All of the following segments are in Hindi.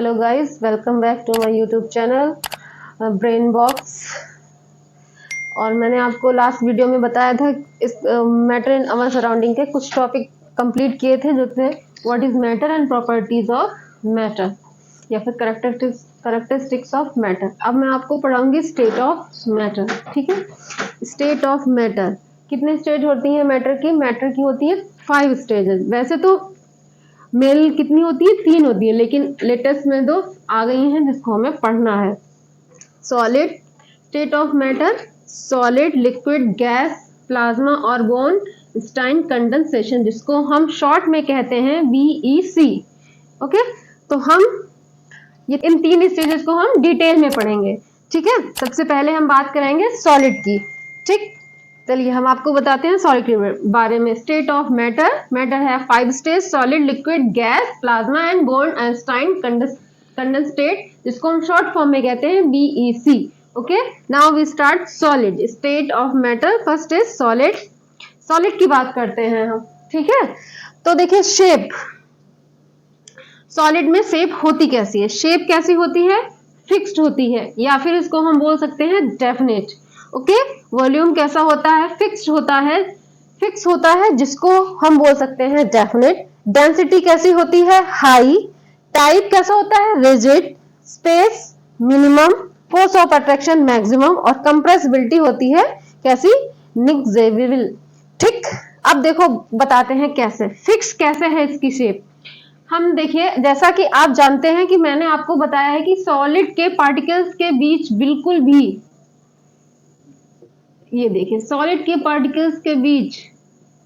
Hello guys, welcome back to my YouTube channel brain box. और मैंने आपको लास्ट वीडियो में बताया था इस मैटर इन अवर सराउंडिंग के कुछ टॉपिक कंप्लीट किए थे, जो थे what is matter and properties of matter या फिर करेक्टरिस्टिक्स ऑफ मैटर। अब मैं आपको पढ़ाऊंगी स्टेट ऑफ मैटर। ठीक है, स्टेट ऑफ मैटर। कितने स्टेज होती है मैटर की? मैटर की होती है 5 स्टेजेस। वैसे तो मेल कितनी होती है? 3 होती है, लेकिन लेटेस्ट में 2 आ गई हैं जिसको हमें पढ़ना है। Solid state of matter, solid, liquid, gas, plasma, ऑर्गन, स्टाइन, कंडेंसेशन, जिसको हम शॉर्ट में कहते हैं BEC। ओके, तो हम ये इन 3 स्टेजेस को हम डिटेल में पढ़ेंगे। ठीक है, सबसे पहले हम बात करेंगे सॉलिड की। ठीक, चलिए हम आपको बताते हैं सॉलिड के बारे में। स्टेट ऑफ मैटर, मैटर है 5 stage: solid, liquid, gas, plasma and बोर्न, आइंस्टाइन, कंडेंसेट, जिसको हम शॉर्ट फॉर्म में कहते हैं BEC। Okay, now we start solid state of matter. First is solid. Solid की बात करते हैं हम। ठीक है, तो देखिए शेप, सॉलिड में शेप होती कैसी है? शेप कैसी होती है? फिक्स्ड होती है, या फिर इसको हम बोल सकते हैं डेफिनेट। ओके, वॉल्यूम कैसा होता है? फिक्स्ड होता है, फिक्स होता है, जिसको हम बोल सकते हैं डेफिनेट। डेंसिटी कैसी होती है? हाई। टाइप कैसा होता है? Rigid. Space minimum. Force of attraction maximum. और कंप्रेसिबिलिटी होती है कैसी? निग्जेबल। ठीक, अब देखो बताते हैं कैसे फिक्स कैसे है इसकी शेप। हम देखिए, जैसा कि आप जानते हैं कि मैंने आपको बताया है कि सॉलिड के पार्टिकल्स के बीच बिल्कुल भी, ये देखिए, सॉलिड के पार्टिकल्स के बीच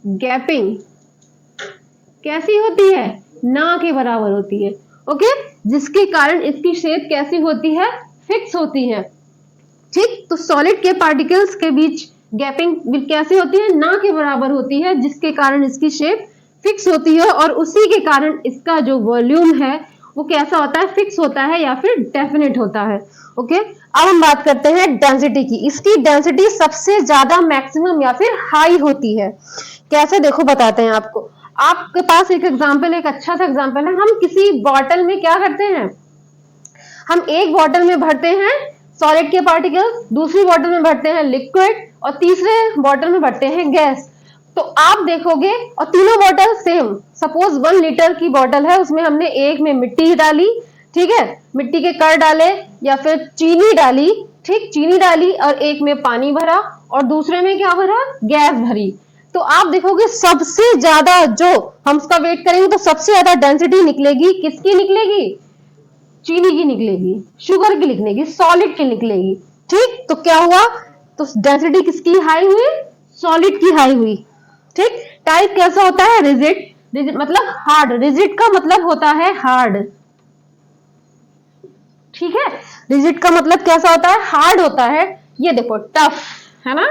गैपिंग कैसी होती है? ना के बराबर होती है। ओके, जिसके कारण इसकी शेप कैसी होती है? फिक्स होती है। ठीक, तो सॉलिड के पार्टिकल्स के बीच गैपिंग कैसी होती है? ना के बराबर होती है, जिसके कारण इसकी शेप फिक्स होती है, और उसी के कारण इसका जो वॉल्यूम है वो कैसा होता है? फिक्स होता है या फिर डेफिनेट होता है। ओके, अब हम बात करते हैं डेंसिटी की। इसकी डेंसिटी सबसे ज्यादा मैक्सिमम या फिर हाई होती है। कैसे? देखो बताते हैं आपको। आपके पास एक एग्जांपल, एक अच्छा सा एग्जांपल है। हम किसी बॉटल में क्या करते हैं? हम एक बॉटल में भरते हैं सॉलिड के पार्टिकल्स, दूसरी बॉटल में भरते हैं लिक्विड, और तीसरे बॉटल में भरते हैं गैस। तो आप देखोगे, और तीनों बॉटल सेम, सपोज 1 लीटर की बॉटल है, उसमें हमने एक में मिट्टी डाली, ठीक है, मिट्टी के कण डाले, या फिर चीनी डाली, ठीक, चीनी डाली, और एक में पानी भरा, और दूसरे में क्या भरा? गैस भरी। तो आप देखोगे सबसे ज्यादा, जो हम उसका वेट करेंगे तो सबसे ज्यादा डेंसिटी निकलेगी किसकी? निकलेगी चीनी की निकलेगी, शुगर की निकलेगी, सॉलिड की निकलेगी। ठीक, तो क्या हुआ? तो डेंसिटी किसकी हाई हुई? सॉलिड की हाई हुई। ठीक, टाइप कैसा होता है? रिजिड। रिजिड मतलब हार्ड। रिजिड का मतलब होता है हार्ड। ठीक है, रिजिड का मतलब कैसा होता है? हार्ड होता है। ये देखो टफ है ना,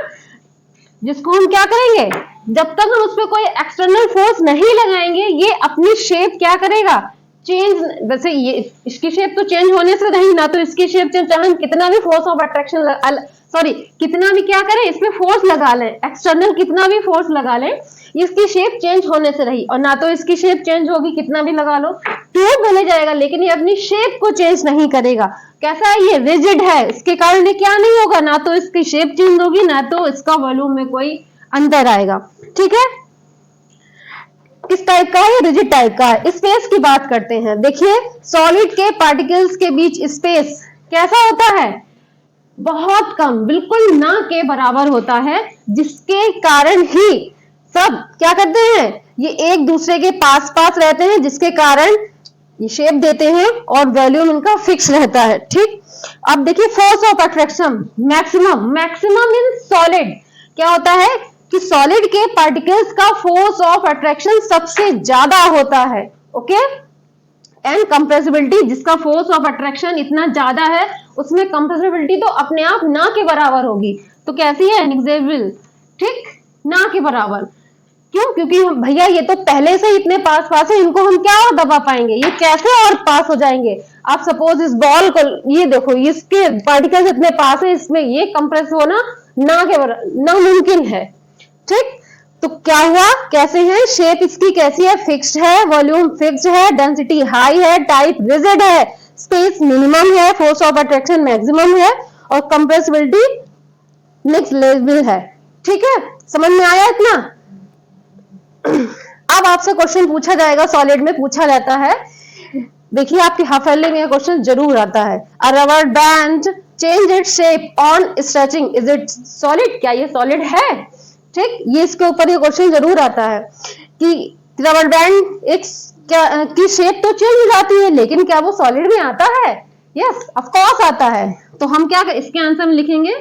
जिसको हम क्या करेंगे? जब तक हम उस पर कोई एक्सटर्नल फोर्स नहीं लगाएंगे, ये अपनी शेप क्या करेगा? चेंज। वैसे ये इसकी शेप तो चेंज होने से नहीं ना, तो इसकी शेप चेंज, चाहे हम कितना भी फोर्स ऑफ अट्रैक्शन कितना भी क्या करें, इसमें फोर्स लगा लें, एक्सटर्नल कितना भी फोर्स लगा लें, इसकी शेप चेंज होने से रही। और ना तो इसकी शेप चेंज होगी, कितना भी लगा लो, ट्यूब बने जाएगा, लेकिन ये अपनी शेप को चेंज नहीं करेगा। कैसा है? ये रिजिड है, इसके कारण ये क्या नहीं होगा? ना तो इसकी शेप चेंज होगी, ना तो इसका वॉल्यूम में कोई अंतर आएगा। ठीक है, किस टाइप का है? रिजिड टाइप का है। स्पेस की बात करते हैं। देखिए, सॉलिड के पार्टिकल्स के बीच स्पेस कैसा होता है? बहुत कम, बिल्कुल ना के बराबर होता है, जिसके कारण ही सब क्या करते हैं? ये एक दूसरे के पास पास रहते हैं, जिसके कारण ये शेप देते हैं, और वॉल्यूम इनका फिक्स रहता है। ठीक, अब देखिए force of attraction maximum. Maximum in solid क्या होता है? कि सॉलिड के पार्टिकल्स का फोर्स ऑफ अट्रैक्शन सबसे ज्यादा होता है। ओके, एंड कंप्रेसिबिलिटी, जिसका फोर्स ऑफ अट्रैक्शन इतना ज्यादा है, उसमें कंप्रेसिबिलिटी तो अपने आप ना के बराबर होगी। तो कैसी है? निग्जेबल। ठीक, ना के बराबर। क्यों? क्योंकि भैया ये तो पहले से इतने पास पास है, इनको हम क्या और दबा पाएंगे? ये कैसे और पास हो जाएंगे? आप सपोज इस बॉल को, ये देखो, इसके पार्टिकल्स इतने पास है, इसमें ये कंप्रेस होना ना के बराबर नामुमकिन है। ठीक, तो क्या हुआ? कैसे है? शेप इसकी कैसी है? फिक्स्ड है, वॉल्यूम फिक्स्ड है, डेंसिटी हाई है, टाइप रिजिड है, स्पेस मिनिमम है, फोर्स ऑफ अट्रैक्शन मैक्सिमम है और कंप्रेसिबिलिटी नेक्स्ट लेवल है। ठीक है, समझ में आया इतना? अब आपसे क्वेश्चन पूछा जाएगा, सॉलिड में पूछा जाता है, देखिए आपकी हाफ ईयरली में क्वेश्चन जरूर आता है, अ rubber band change its shape on stretching, is it solid? क्या ये सॉलिड है? ठीक, ये इसके ऊपर ये क्वेश्चन जरूर आता है कि रबर बैंड एक क्या की शेप तो चेंज हो जाती है, लेकिन क्या वो सॉलिड में आता है? यस, ऑफ कोर्स आता है। तो हम क्या इसके आंसर में लिखेंगे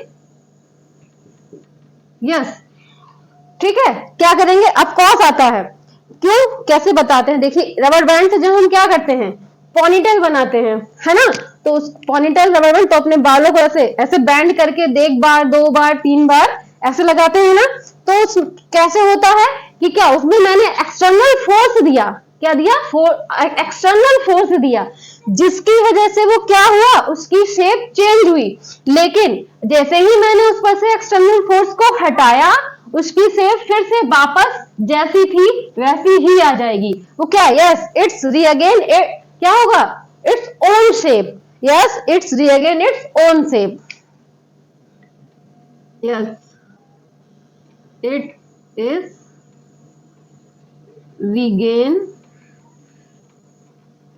यस। ठीक है, क्या करेंगे? ऑफ कोर्स आता है। क्यों, कैसे बताते हैं? देखिए रबर बैंड से जब हम क्या करते हैं, पोनीटेल बनाते हैं, है ना? तो उस पोनीटेल रबर बैंड तो अपने बालों को ऐसे ऐसे बैंड करके एक बार, दो बार, तीन बार ऐसे लगाते हैं ना, तो कैसे होता है कि क्या उसमें मैंने एक्सटर्नल फोर्स दिया, क्या दिया? एक्सटर्नल फोर्स दिया, जिसकी वजह से वो क्या हुआ, उसकी शेप चेंज हुई। लेकिन जैसे ही मैंने उस पर से एक्सटर्नल फोर्स को हटाया, उसकी शेप फिर से वापस जैसी थी वैसी ही आ जाएगी। वो क्या? यस, इट्स रीअगेन क्या होगा? It's own shape. Yes, it's regain it's own shape. Yes, it is regain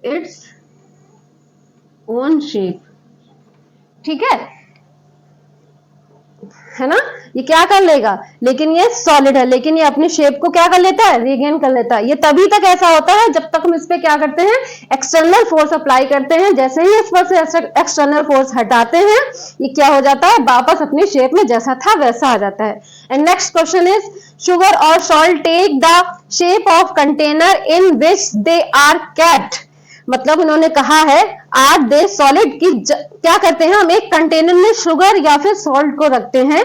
it's own shape. ठीक है ना? ये क्या कर लेगा, लेकिन ये सॉलिड है, लेकिन ये अपनी शेप को क्या कर लेता है? रीगेन कर लेता है। ये तभी तक ऐसा होता है जब तक हम इस पे क्या करते हैं? एक्सटर्नल फोर्स अप्लाई करते हैं। जैसे ही इस पर से एक्सटर्नल फोर्स हटाते हैं, ये क्या हो जाता है? वापस अपनी शेप में जैसा था वैसा आ जाता है। And next question is, sugar और salt take the shape of container in which they are kept. मतलब उन्होंने कहा है, आर दे सॉलिड की क्या करते हैं, हम एक कंटेनर में शुगर या फिर सॉल्ट को रखते हैं,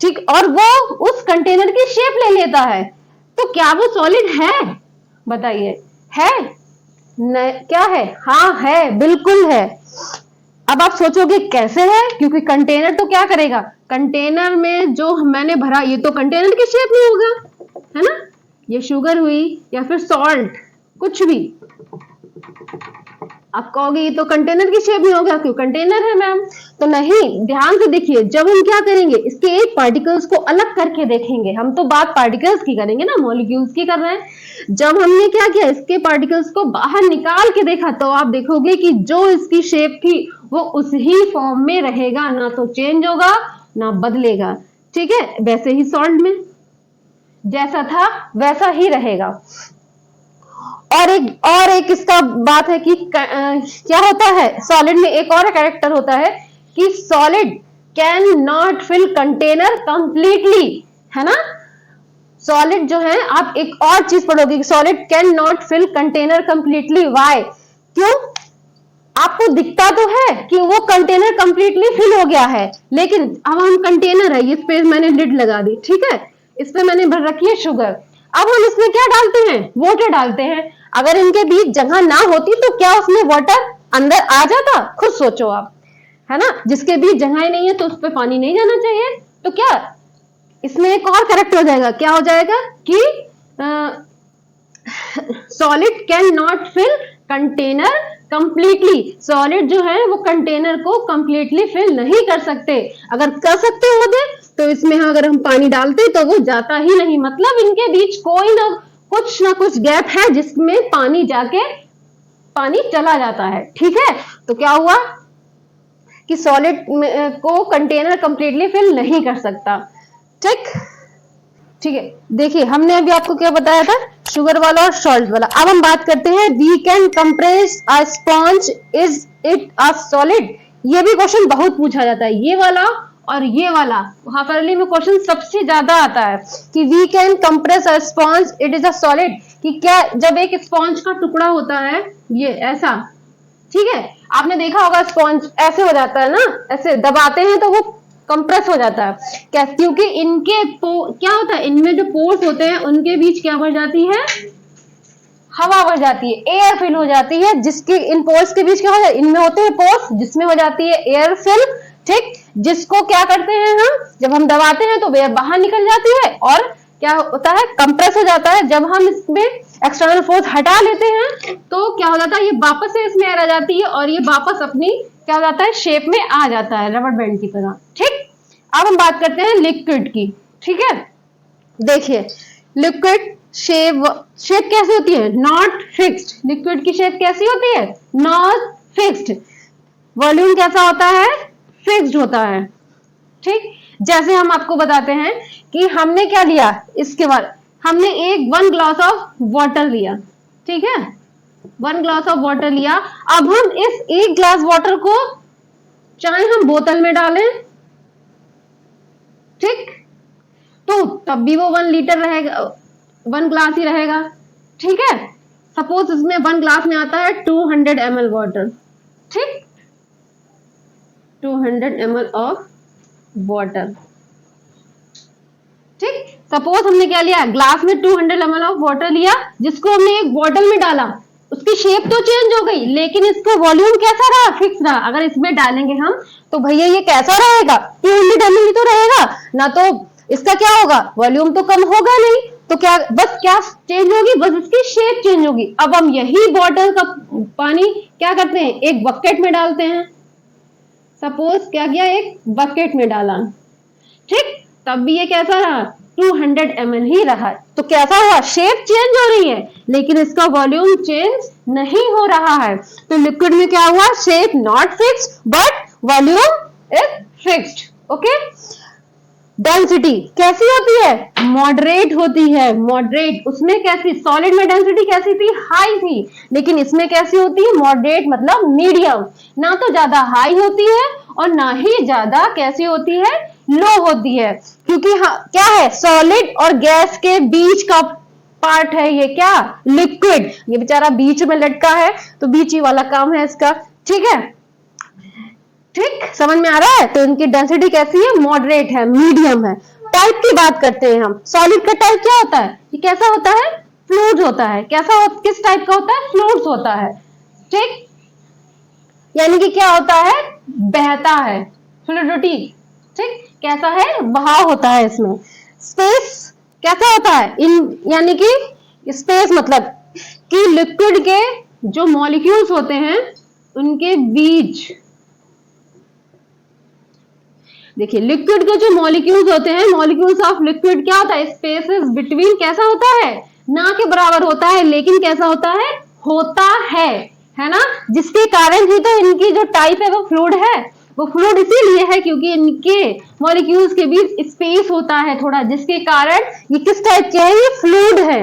ठीक, और वो उस कंटेनर की शेप ले लेता है, तो क्या वो सॉलिड है? बताइए, है? क्या है? हाँ है, बिल्कुल है। अब आप सोचोगे कैसे है, क्योंकि कंटेनर तो क्या करेगा, कंटेनर में जो मैंने भरा ये तो कंटेनर की शेप में होगा, है ना? ये शुगर हुई या फिर सॉल्ट, कुछ भी आप कहोगे ये तो कंटेनर की शेप में होगा, क्यों? कंटेनर है मैम। तो नहीं, ध्यान से देखिए, जब हम क्या करेंगे, इसके एक पार्टिकल्स को अलग करके देखेंगे। हम तो बात पार्टिकल्स की करेंगे ना, मॉलिक्यूल्स की कर रहे हैं। जब हमने क्या किया, इसके पार्टिकल्स को बाहर निकाल के देखा, तो आप देखोगे कि जो इसकी शेप थी वो उसी फॉर्म में रहेगा, ना तो चेंज होगा ना बदलेगा। ठीक है, वैसे ही सॉल्ट में जैसा था वैसा ही रहेगा। और एक इसका बात है कि क्या होता है, सॉलिड में एक और कैरेक्टर होता है कि solid can not fill container completely, है ना? सॉलिड जो है, आप एक और चीज पढ़ोगे, solid can not fill container completely. Why? क्यों? आपको दिखता तो है कि वो कंटेनर कंप्लीटली फिल हो गया है, लेकिन अब हम कंटेनर है, इस पे मैंने लिड लगा दी, ठीक है, इस पे मैंने भर रखी है शुगर। अब हम इसमें क्या डालते हैं? वाटर डालते हैं। अगर इनके बीच जगह ना होती तो क्या उसमें वाटर अंदर आ जाता? खुद सोचो आप, है ना? जिसके बीच जगह ही नहीं है तो उस पर पानी नहीं जाना चाहिए। तो क्या इसमें एक और करेक्ट हो जाएगा, क्या हो जाएगा कि solid can not fill container completely. Solid जो है वो कंटेनर को कंप्लीटली फिल नहीं कर सकते। अगर कर सकते होते तो इसमें अगर हम पानी डालते तो वो जाता ही नहीं। मतलब इनके बीच कोई ना कुछ गैप है जिसमें पानी जाके पानी चला जाता है। ठीक है, तो क्या हुआ कि सॉलिड को कंटेनर कंप्लीटली फिल नहीं कर सकता। ठीक है, देखिए हमने अभी आपको क्या बताया था, शुगर वाला और सॉल्ट वाला। अब हम बात करते हैं, we can compress a sponge, is it a solid. ये भी क्वेश्चन बहुत पूछा जाता है, ये वाला और ये वाला हाफ ईयरली में क्वेश्चन सबसे ज्यादा आता है कि we can compress a sponge, it is a solid. कि क्या, जब एक स्पॉन्ज का टुकड़ा होता है ये ऐसा, ठीक है, आपने देखा होगा स्पॉन्ज ऐसे हो जाता है ना, ऐसे दबाते हैं तो वो कंप्रेस हो जाता है। क्या? क्योंकि इनके क्या होता है, इनमें जो पोर्स होते हैं उनके बीच क्या बढ़ जाती है, हवा बढ़ जाती है, एयर फिल हो जाती है। जिसके इन पोर्स के बीच क्या होता है, इनमें होते हैं पोर्स जिसमें हो जाती है एयर फिल। ठीक, जिसको क्या करते हैं हम, जब हम दबाते हैं तो एयर बाहर निकल जाती है और क्या होता है, कंप्रेस हो जाता है। जब हम इसमें एक्सटर्नल फोर्स हटा लेते हैं तो क्या हो जाता है, ये वापस से इसमें एयर आ जाती है और ये वापस अपनी क्या हो जाता है, शेप में आ जाता है रबर बैंड की तरह। ठीक, अब हम बात करते हैं लिक्विड की। ठीक है, देखिए लिक्विड शेप शेप कैसी होती है, नॉट फिक्स्ड। लिक्विड की शेप कैसी होती है, नॉट फिक्स्ड। वॉल्यूम कैसा होता है, फिक्स्ड होता है। ठीक, जैसे हम आपको बताते हैं कि हमने क्या लिया, इसके बाद हमने एक 1 ग्लास ऑफ वाटर लिया। ठीक है, 1 ग्लास ऑफ वाटर लिया। अब हम इस 1 ग्लास वाटर को चाहे हम बोतल में डालें, ठीक, तो तब भी वो 1 लीटर रहेगा, 1 ग्लास ही रहेगा। ठीक है, सपोज इसमें 1 ग्लास में आता है 200 ml वाटर। ठीक, 200 ml ऑफ वाटर। ठीक, सपोज हमने क्या लिया, ग्लास में 200 ml ऑफ वाटर लिया, जिसको हमने एक बॉटल में डाला। उसकी शेप तो चेंज हो गई, लेकिन इसका वॉल्यूम कैसा रहा, फिक्स रहा। अगर इसमें डालेंगे हम तो भैया ये कैसा रहेगा, 200 ml ही तो रहेगा ना, तो इसका क्या होगा, वॉल्यूम तो कम होगा नहीं। तो क्या, बस क्या चेंज होगी, बस इसकी शेप चेंज होगी। अब हम यही बॉटल का पानी क्या करते हैं, एक बकेट में डालते हैं। सपोज क्या किया, एक बकेट में डाला, ठीक, तब भी ये कैसा रहा, 200 ml ही रहा। तो कैसा हुआ, शेप चेंज हो रही है लेकिन इसका वॉल्यूम चेंज नहीं हो रहा है। तो लिक्विड में क्या हुआ, shape not fixed but volume is fixed. Okay, density कैसी होती है, मॉडरेट होती है, मॉडरेट। उसमें कैसी, सॉलिड में डेंसिटी कैसी थी, हाई थी, लेकिन इसमें कैसी होती है, मॉडरेट मतलब मीडियम। ना तो ज्यादा हाई होती है और ना ही ज्यादा कैसी होती है, लो होती है। क्योंकि क्या है, सॉलिड और गैस के बीच का पार्ट है ये, क्या, लिक्विड। ये बेचारा बीच में लटका है तो बीच ही वाला काम है इसका। ठीक है, ठीक, समझ में आ रहा है। तो इनकी डेंसिटी कैसी है, मॉडरेट है, मीडियम है। टाइप की बात करते हैं हम, सॉलिड का टाइप क्या होता है, ये कैसा होता है, फ्लूइड होता है। किस टाइप का होता है, फ्लूइड्स होता है। ठीक, यानी कि क्या होता है, बहता है, फ्लूइडिटी। ठीक, कैसा है, बहाव होता है इसमें। स्पेस कैसा होता है, यानी कि स्पेस मतलब कि लिक्विड के जो मॉलिक्यूल्स होते हैं उनके बीच, देखिए लिक्विड के जो मॉलिक्यूल्स होते हैं, मॉलिक्यूल्स ऑफ लिक्विड क्या होता है, स्पेसेस बिटवीन कैसा होता है, ना के बराबर होता है, लेकिन कैसा होता है ना, जिसके कारण ही तो इनकी जो टाइप है वो फ्लूइड है। वो फ्लूइड इसीलिए है क्योंकि इनके मॉलिक्यूल्स के बीच स्पेस होता है थोड़ा, जिसके कारण ये किस टाइप के है, ये फ्लूइड है।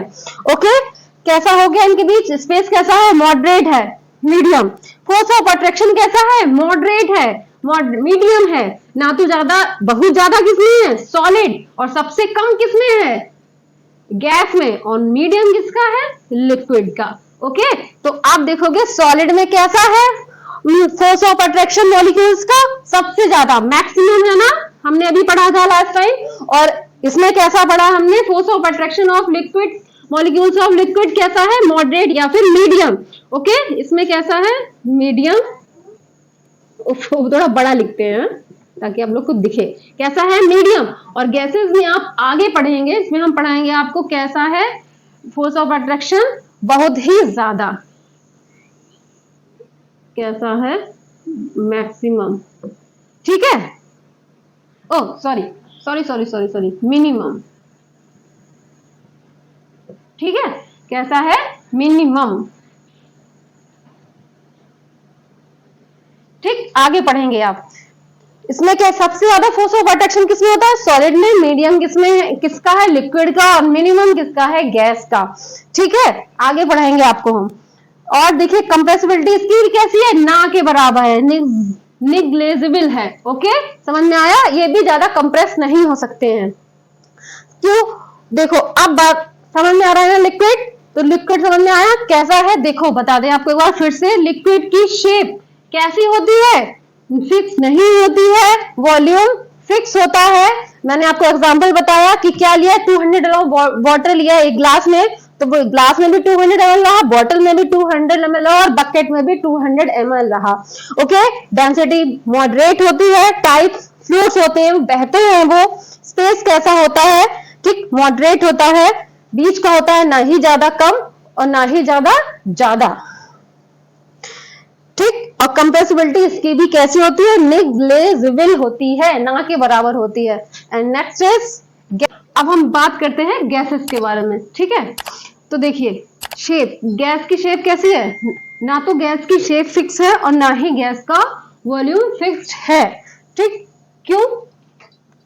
ओके, कैसा हो गया, इनके बीच स्पेस कैसा है, मॉडरेट है, मीडियम। फोर्स ऑफ अट्रैक्शन कैसा है, मॉडरेट है, मीडियम है, ना तो ज्यादा, बहुत ज्यादा किसमें है, सॉलिड, और सबसे कम किसमें है, गैस में, और मीडियम किसका है, लिक्विड का। ओके, तो आप देखोगे सॉलिड में कैसा है, फोर्स ऑफ अट्रैक्शन मॉलिक्यूल्स का सबसे ज्यादा, मैक्सिमम है ना, हमने अभी पढ़ा था लास्ट टाइम। और इसमें कैसा पढ़ा हमने, force of attraction of liquid, molecules of liquid कैसा है, मॉडरेट या फिर मीडियम। ओके, इसमें कैसा है, मीडियम। थोड़ा बड़ा लिखते हैं ताकि आप लोग को दिखे, कैसा है, मीडियम। और गैसेस में आप आगे पढ़ेंगे, इसमें हम पढ़ाएंगे आपको कैसा है, फोर्स ऑफ अट्रैक्शन बहुत ही ज्यादा, कैसा है, मैक्सिमम। ठीक है, ओ सॉरी, मिनिमम। ठीक है, कैसा है, मिनिमम। ठीक, आगे पढ़ेंगे आप। इसमें क्या सबसे ज्यादा फोर्स ऑफ अट्रैक्शन किसमें होता है, सॉलिड में, मीडियम किसमें, किसका है, लिक्विड का, और मिनिमम किसका है, गैस का। ठीक है, आगे पढ़ाएंगे आपको हम। और देखिए कंप्रेसिबिलिटी इसकी कैसी है, ना के बराबर है, निग्लेजिबल है। ओके, समझ में आया, ये भी ज्यादा कंप्रेस नहीं हो सकते हैं। क्यों, देखो अब बात समझ में आ रहा है ना, लिक्विड, तो लिक्विड समझ में आया कैसा है। देखो बता दें आपको एक बार फिर से, लिक्विड की शेप कैसी होती है, फिक्स नहीं होती है, वॉल्यूम फिक्स होता है। मैंने आपको एग्जांपल बताया कि क्या लिया, 200 ml वाटर लिया एक ग्लास में, तो ग्लास में भी 200 ml रहा, बॉटल में भी 200 ml और बकेट में भी 200 ml रहा। ओके, डेंसिटी मॉडरेट होती है, टाइप फ्लूइड्स होते हैं, बहते हैं वो। स्पेस कैसा होता है, ठीक, मॉडरेट होता है, बीच का होता है, ना ही ज्यादा कम और ना ही ज्यादा ज्यादा। ठीक, और कंप्रेसिबिलिटी इसकी भी कैसी होती है, नेग्लिजिबल होती है, ना के बराबर होती है। एंड नेक्स्ट इज, अब हम बात करते हैं गैसेस के बारे में। ठीक है, तो देखिए शेप, गैस की शेप कैसी है, ना तो गैस की शेप फिक्स है और ना ही गैस का वॉल्यूम फिक्स्ड है। ठीक, क्यों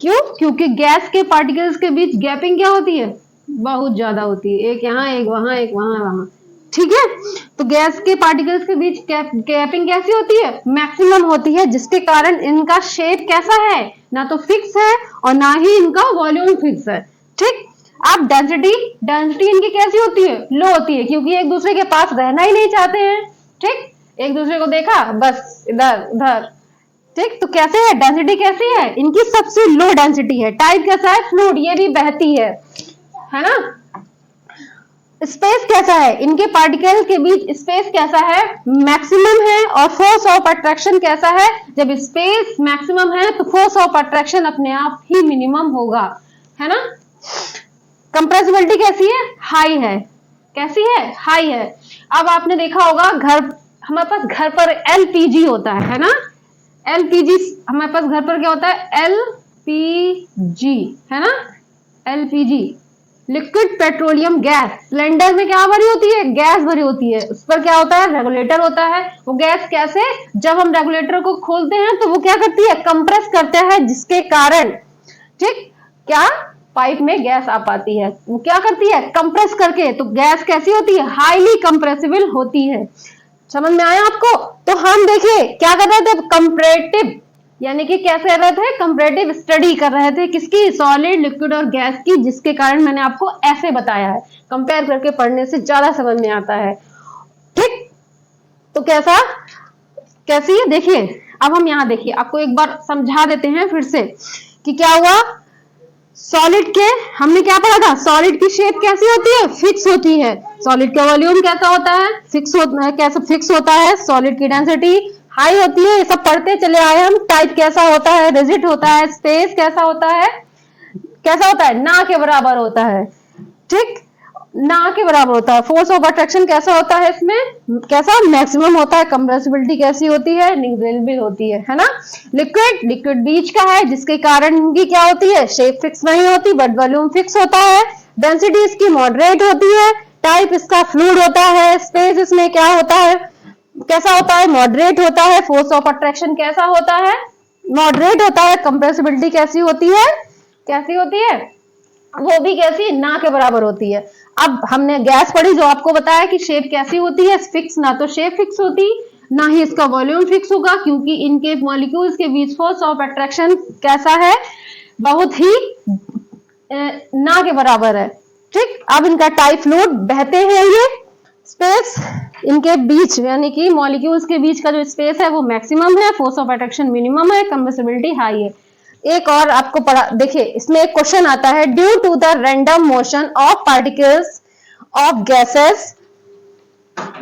क्यों, क्योंकि गैस के पार्टिकल्स के बीच गैपिंग क्या होती है, बहुत ज्यादा होती है, एक यहाँ एक वहां एक वहां। ठीक है, तो गैस के पार्टिकल्स के बीच गैपिंग कैसी होती है, मैक्सिमम होती है, जिसके कारण इनका शेप कैसा है, ना तो फिक्स है और ना ही इनका वॉल्यूम फिक्स है। ठीक, अब डेंसिटी, डेंसिटी इनकी कैसी होती है, लो होती है, क्योंकि एक दूसरे के पास रहना ही नहीं चाहते हैं। ठीक, एक दूसरे को देखा बस इधर उधर। ठीक, तो कैसे है, डेंसिटी कैसी है, इनकी सबसे लो डेंसिटी है। टाइप कैसा है, फ्लूइड, ये भी बहती है ना। स्पेस कैसा है, इनके पार्टिकल के बीच स्पेस कैसा है, मैक्सिमम है। और फोर्स ऑफ अट्रैक्शन कैसा है, जब स्पेस मैक्सिमम है तो फोर्स ऑफ अट्रैक्शन अपने आप ही मिनिमम होगा, है ना। कंप्रेसिबिलिटी कैसी है, हाई है, कैसी है, हाई है। अब आपने देखा होगा घर, हमारे पास घर पर एलपीजी होता है ना, एलपीजी हमारे पास घर पर क्या होता है, एलपीजी, है ना, LPG, liquid petroleum gas. Cylinder में क्या भरी होती है, गैस भरी होती है, उस पर क्या होता है, रेगुलेटर होता है। वो गैस कैसे, जब हम रेगुलेटर को खोलते हैं तो वो क्या करती है, कंप्रेस करते हैं, जिसके कारण, ठीक, क्या पाइप में गैस आ पाती है, वो क्या करती है, कंप्रेस करके। तो गैस कैसी होती है, हाईली कंप्रेसिबल होती है। समझ में आया आपको। तो हम देखिए क्या कर रहे थे, कंपैरेटिव, यानी कि कैसे कर रहे थे, कंपैरेटिव स्टडी कर रहे थे, किसकी, सॉलिड, लिक्विड और गैस की, जिसके कारण मैंने आपको ऐसे बताया है। कंपेयर करके पढ़ने से ज्यादा समझ में आता है। ठीक, तो कैसा, कैसी है, देखिए अब हम यहाँ देखिए, आपको एक बार समझा देते हैं फिर से कि क्या हुआ। सॉलिड के हमने क्या पढ़ा था, सॉलिड की शेप कैसी होती है, फिक्स होती है। सॉलिड का वॉल्यूम कैसा होता है, फिक्स होता है, कैसा फिक्स होता है। सॉलिड की डेंसिटी हाई होती है, ये सब पढ़ते चले आए हम। टाइप कैसा होता है, रिजिड होता है। स्पेस कैसा होता है, कैसा होता है, ना के बराबर होता है। ठीक, ना के बराबर होता है। फोर्स ऑफ अट्रैक्शन कैसा होता है, इसमें कैसा, मैक्सिमम होता है। कंप्रेसिबिलिटी कैसी होती है, नेग्लिजिबल होती है ना। लिक्विड, लिक्विड बीच का है, जिसके कारण इनकी क्या होती है, शेप फिक्स नहीं होती बट वॉल्यूम फिक्स होता है। डेंसिटी इसकी मॉडरेट होती है। टाइप इसका फ्लूइड होता है। स्पेस इसमें क्या होता है, कैसा होता है, मॉडरेट होता है। फोर्स ऑफ अट्रैक्शन कैसा होता है, मॉडरेट होता है। कंप्रेसिबिलिटी कैसी होती है, कैसी होती है, वो भी कैसी, ना के बराबर होती है। अब हमने गैस पढ़ी, जो आपको बताया कि शेप कैसी होती है, फिक्स, ना तो शेप फिक्स होती, ना ही इसका वॉल्यूम फिक्स होगा, क्योंकि इनके मॉलिक्यूल्स के बीच फोर्स ऑफ अट्रैक्शन कैसा है, बहुत ही ना के बराबर है। ठीक, अब इनका टाइप फ्लूइड, बहते हैं ये। स्पेस इनके बीच, यानी कि मॉलिक्यूल्स के बीच का जो स्पेस है वो मैक्सिमम है, फोर्स ऑफ अट्रैक्शन मिनिमम है, कंप्रेसिबिलिटी हाई है। एक और आपको पढ़ा, देखिए इसमें एक क्वेश्चन आता है, due to the random motion of particles of gases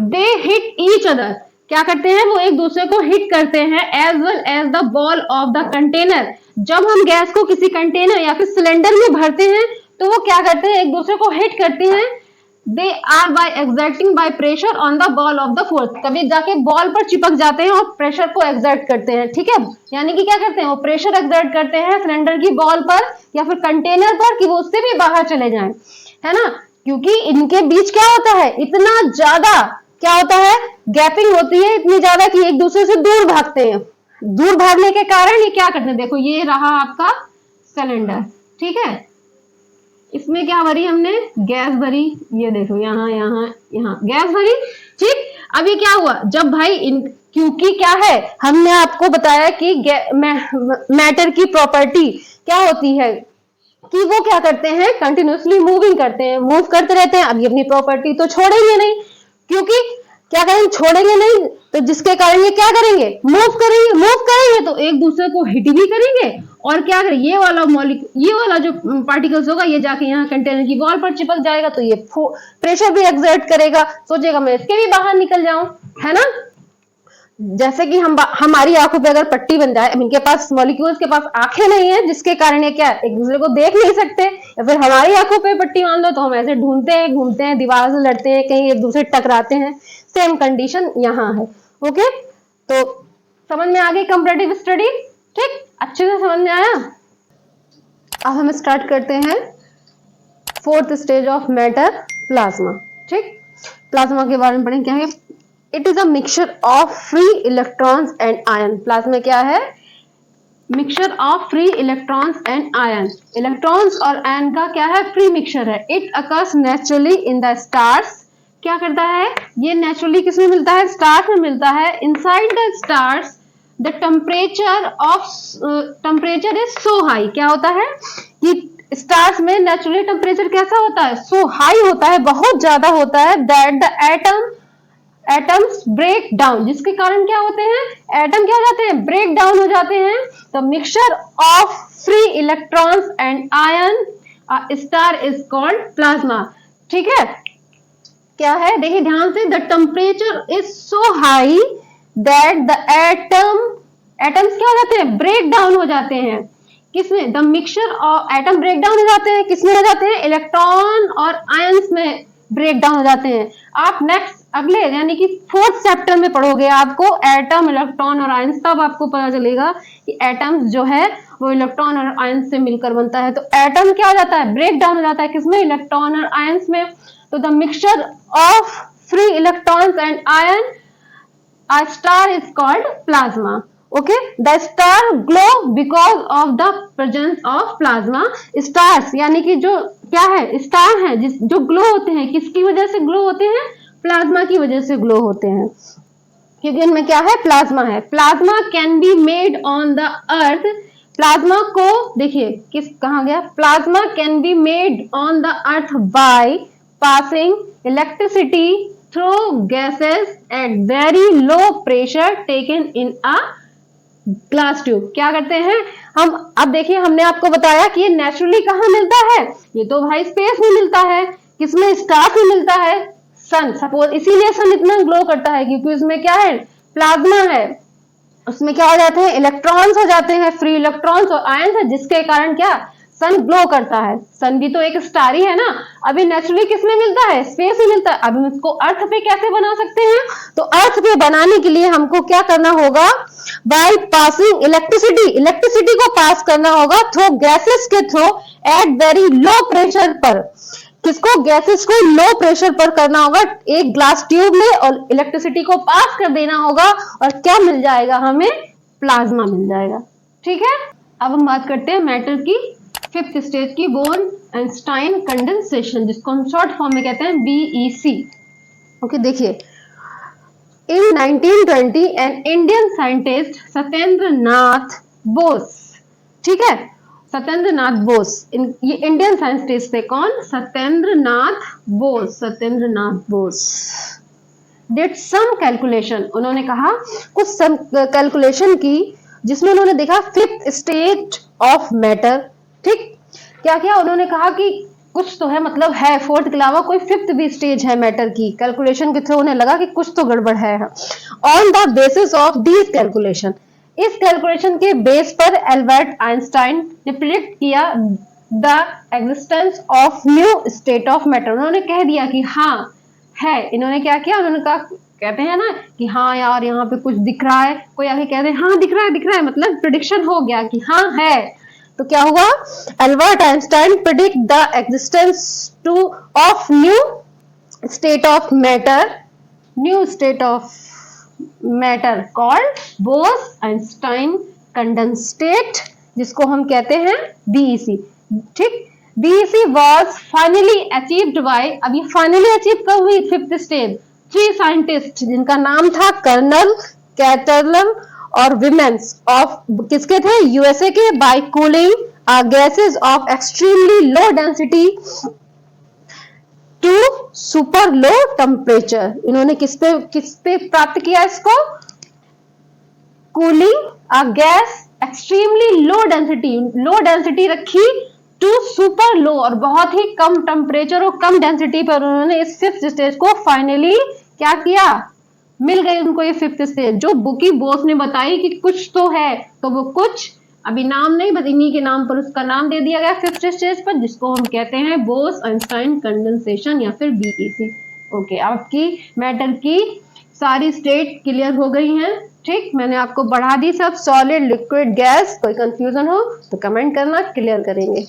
they hit each other. क्या करते हैं, वो एक दूसरे को हिट करते हैं, as well as the ball of the container. जब हम गैस को किसी कंटेनर या फिर सिलेंडर में भरते हैं तो वो क्या करते हैं, एक दूसरे को हिट करते हैं। They are by exerting by pressure on the ball of the force, कभी जाके बॉल पर चिपक जाते हैं और प्रेशर को एक्सर्ट करते हैं। ठीक है, यानी कि क्या करते हैं, वो प्रेशर एक्सर्ट करते हैं सिलेंडर की बॉल पर या फिर कंटेनर पर, कि वो उससे भी बाहर चले जाएं, है ना। क्योंकि इनके बीच क्या होता है, इतना ज्यादा क्या होता है, गैपिंग होती है इतनी ज्यादा कि एक दूसरे से दूर भागते हैं। दूर भागने के कारण ये क्या करते हैं, देखो ये रहा आपका सिलेंडर, ठीक है, इसमें क्या भरी हमने, गैस भरी, ये देखो यहाँ यहाँ यहाँ गैस भरी। ठीक, अब ये क्या हुआ, जब भाई क्योंकि क्या है, हमने आपको बताया कि मैटर की प्रॉपर्टी क्या होती है, कि वो क्या करते हैं, कंटिन्यूसली मूविंग करते हैं, मूव करते रहते हैं। अब ये अपनी प्रॉपर्टी तो छोड़ेंगे नहीं, क्योंकि क्या करेंगे, छोड़ेंगे नहीं, तो जिसके कारण ये क्या करेंगे, मूव करेंगे। मूव करेंगे तो एक दूसरे को हिट भी करेंगे, और क्या करेंगे, ये वाला जो पार्टिकल्स होगा ये जाके यहाँ कंटेनर की वॉल पर चिपक जाएगा, तो ये प्रेशर भी एक्सर्ट करेगा, सोचेगा मैं इसके भी बाहर निकल जाऊं, है ना। जैसे कि हमारी आंखों पे अगर पट्टी बन जाए, इनके पास मॉलिक्यूल्स के पास आंखें नहीं है, जिसके कारण ये क्या एक दूसरे को देख नहीं सकते, या फिर हमारी आंखों पे पट्टी मान लो तो हम ऐसे ढूंढते हैं, घूमते हैं, दीवार से लड़ते हैं, कहीं एक दूसरे टकराते हैं। सेम कंडीशन यहाँ है। ओके, तो समझ में आ गई कंपैरेटिव स्टडी? ठीक, अच्छे से समझ में आया? अब हम स्टार्ट करते हैं fourth stage of matter, plasma. ठीक, प्लाज्मा के बारे में पढ़ें। क्या है? It is a mixture of free electrons and ion. Plasma क्या है? Mixture of free electrons and ion. Electrons और आयन का क्या है? फ्री मिक्सचर है। It occurs naturally in the stars. क्या करता है ये? नेचुरली किसमें मिलता है? स्टार्स में मिलता है। Inside the stars the temperature is so high. क्या होता है कि स्टार्स में नेचुरली टेम्परेचर कैसा होता है? सो हाई होता है, बहुत ज्यादा होता है, that the atoms break down. जिसके कारण क्या होते हैं? एटम क्या हो जाते हैं? ब्रेक डाउन हो जाते हैं। The mixture of free electrons and ion star is called plasma. ठीक है, क्या है? देखिए ध्यान से, the temperature is so high that the atoms क्या हो जाते हैं? ब्रेक डाउन हो जाते हैं। किसमें? The mixture of atom break down हो जाते हैं। किसमें हो जाते हैं? इलेक्ट्रॉन और आयंस में ब्रेक डाउन हो जाते हैं। आप नेक्स्ट अगले यानी कि फोर्थ चैप्टर में पढ़ोगे आपको एटम, इलेक्ट्रॉन और आयंस, तब आपको पता चलेगा कि एटम्स जो है वो इलेक्ट्रॉन और आयंस से मिलकर बनता है। तो एटम क्या हो जाता है? ब्रेक डाउन हो जाता है। किसमें? इलेक्ट्रॉन और आयंस में। तो the mixture of free electrons and ion a star is called plasma. Okay, the star glow because of the presence of plasma. Stars यानी कि जो क्या है? स्टार है जो ग्लो होते हैं, किसकी वजह से ग्लो होते हैं? प्लाज्मा की वजह से ग्लो होते हैं, क्योंकि इनमें क्या है? प्लाज्मा है। Plasma can be made on the earth. Plasma को देखिए कहा गया? Plasma can be made on the earth by passing electricity through gases at very low pressure taken in a glass tube। क्या करते हैं हम? अब देखिए हमने आपको बताया कि ये नेचुरली कहाँ मिलता है? ये तो भाई स्पेस में मिलता है। किसमें? स्टार में मिलता है। सन, सपोज इसीलिए सन इतना ग्लो करता है क्योंकि उसमें क्या है? प्लाज्मा है। उसमें क्या हो जाते हैं? इलेक्ट्रॉन्स हो जाते हैं, फ्री इलेक्ट्रॉन्स और आयंस है, जिसके कारण क्या सन ग्लो करता है। सन भी तो एक स्टार ही है ना। अभी नेचुरली किसमें मिलता है? स्पेस में मिलता है। अब हम इसको अर्थ पे कैसे बना सकते हैं? तो अर्थ पे बनाने के लिए हमको क्या करना होगा? By passing electricity. इलेक्ट्रिसिटी को पास करना होगा थ्रू गैसेस के through at very low pressure पर। किसको? गैसेस को लो प्रेशर पर करना होगा एक ग्लास ट्यूब में, और इलेक्ट्रिसिटी को पास कर देना होगा, और क्या मिल जाएगा हमें? प्लाज्मा मिल जाएगा। ठीक है, अब हम बात करते हैं मैटर की फिफ्थ स्टेज की, बोर्न-आइंस्टाइन कंडेंसेशन, जिसको हम शॉर्ट फॉर्म में कहते हैं BEC। ओके, देखिए इन 1920 an Indian scientist Satyendra Nath Bose, ठीक है, सत्येंद्र नाथ बोस, ये इंडियन साइंटिस्ट थे। कौन? Satyendra Nath Bose. Satyendra Nath Bose did some calculation. उन्होंने कहा कुछ कैलकुलेशन की, जिसमें उन्होंने देखा फिफ्थ स्टेज ऑफ मैटर। ठीक, क्या क्या उन्होंने कहा कि कुछ तो है, मतलब है, फोर्थ के अलावा कोई फिफ्थ भी स्टेज है मैटर की। कैलकुलेशन के थ्रू उन्हें लगा कि कुछ तो गड़बड़ है। On the basis of these calculation, इस कैलकुलेशन के बेस पर एल्बर्ट आइंस्टाइन ने प्रिडिक्ट किया the existence of new state of matter. उन्होंने कह दिया कि हाँ है। इन्होंने क्या किया? उन्होंने कहा, कहते हैं ना कि हाँ यार यहाँ पे कुछ दिख रहा है, कोई आके कहते हैं हाँ दिख रहा है, दिख रहा है, मतलब प्रिडिक्शन हो गया कि हाँ है। तो क्या हुआ? Albert Einstein predict the existence to of new state of matter, new state of matter called Bose Einstein condensate, जिसको हम कहते हैं BEC। ठीक, BEC was finally achieved by, अब ये फाइनली अचीव कब हुई? Fifth stage. 3 साइंटिस्ट, जिनका नाम था कर्नल, कैटरलन और विमेंस, ऑफ किसके थे? USA के, by cooling gases of extremely low density to super low temperature. इन्होंने किस पे प्राप्त किया इसको? Cooling a gas extremely low density रखी टू सुपर लो, और बहुत ही कम टेम्परेचर और कम डेंसिटी पर उन्होंने इस फिफ्थ स्टेज को फाइनली क्या किया? मिल गई उनको ये फिफ्थ स्टेज, जो बुकी बोस ने बताई कि कुछ तो है, तो वो कुछ अभी नाम नहीं, बस इन्हीं के नाम पर उसका नाम दे दिया गया फिफ्थ स्टेज पर, जिसको हम कहते हैं बोस आइंस्टाइन कंडेंसेशन या फिर बीईसी। ओके, आपकी मैटर की सारी स्टेट क्लियर हो गई हैं। ठीक, मैंने आपको बढ़ा दी सब, सॉलिड लिक्विड गैस। कोई कंफ्यूजन हो तो कमेंट करना, क्लियर करेंगे।